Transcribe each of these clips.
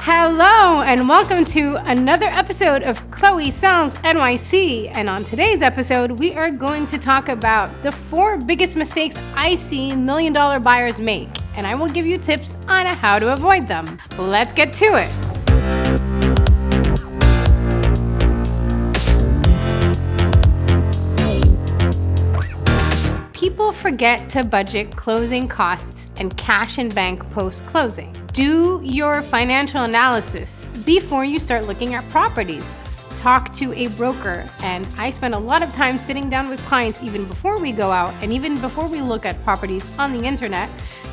Hello and welcome to another episode of Chloe Sells NYC. And on today's episode, we are going to talk about the 4 biggest mistakes I see $1 million buyers make. And I will give you tips on how to avoid them. Let's get to it. People forget to budget closing costs and cash in bank post-closing. Do your financial analysis before you start looking at properties. Talk to a broker, and I spend a lot of time sitting down with clients even before we go out and even before we look at properties on the internet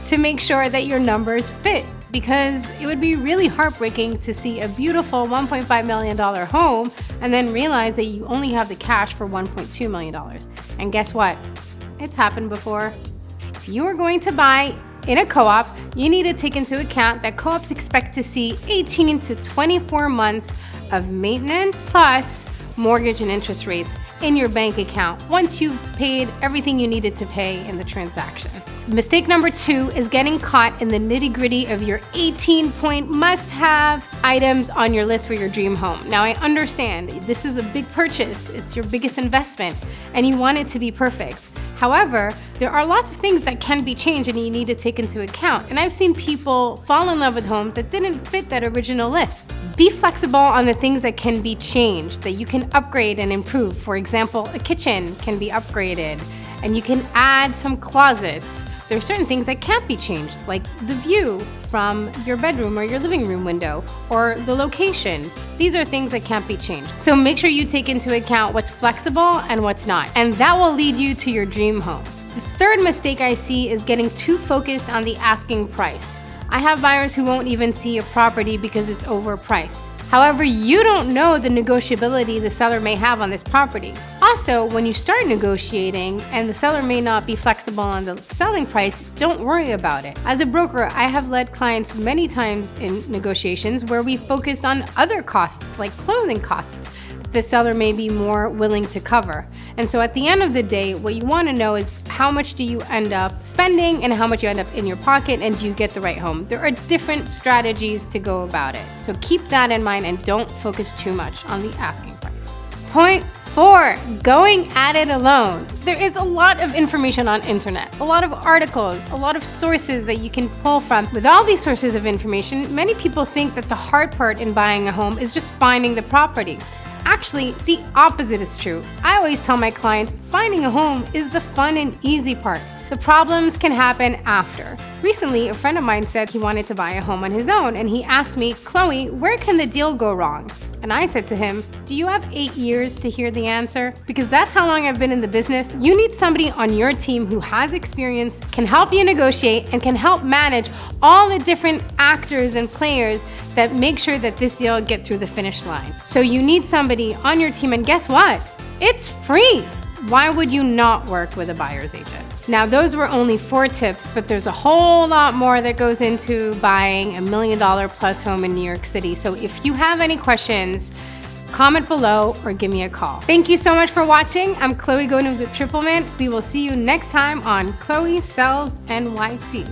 to make sure that your numbers fit, because it would be really heartbreaking to see a beautiful $1.5 million home and then realize that you only have the cash for $1.2 million. And guess what? It's happened before. If you are going to buy in a co-op, you need to take into account that co-ops expect to see 18 to 24 months of maintenance plus mortgage and interest rates in your bank account once you've paid everything you needed to pay in the transaction. Mistake number 2 is getting caught in the nitty-gritty of your 18-point must-have items on your list for your dream home. Now, I understand this is a big purchase. It's your biggest investment, and you want it to be perfect. However, there are lots of things that can be changed and you need to take into account. And I've seen people fall in love with homes that didn't fit that original list. Be flexible on the things that can be changed, that you can upgrade and improve. For example, a kitchen can be upgraded and you can add some closets. There are certain things that can't be changed, like the view from your bedroom or your living room window, or the location. These are things that can't be changed. So make sure you take into account what's flexible and what's not, and that will lead you to your dream home. The third mistake I see is getting too focused on the asking price. I have buyers who won't even see a property because it's overpriced. However, you don't know the negotiability the seller may have on this property. Also, when you start negotiating and the seller may not be flexible on the selling price, don't worry about it. As a broker, I have led clients many times in negotiations where we focused on other costs, like closing costs, that the seller may be more willing to cover. And so at the end of the day, what you want to know is how much do you end up spending and how much you end up in your pocket, and do you get the right home? There are different strategies to go about it. So keep that in mind and don't focus too much on the asking price. Point 4, going at it alone. There is a lot of information on internet, a lot of articles, a lot of sources that you can pull from. With all these sources of information, many people think that the hard part in buying a home is just finding the property. Actually, the opposite is true. I always tell my clients, finding a home is the fun and easy part. The problems can happen after. Recently, a friend of mine said he wanted to buy a home on his own, and he asked me, Chloe, where can the deal go wrong? And I said to him, do you have 8 years to hear the answer? Because that's how long I've been in the business. You need somebody on your team who has experience, can help you negotiate, and can help manage all the different actors and players that make sure that this deal gets through the finish line. So you need somebody on your team, and guess what? It's free. Why would you not work with a buyer's agent? Now, those were only 4 tips, but there's a whole lot more that goes into buying $1 million plus home in New York City. So if you have any questions, comment below or give me a call. Thank you so much for watching. I'm Chloe going to the Triple Man. We will see you next time on Chloe Sells NYC.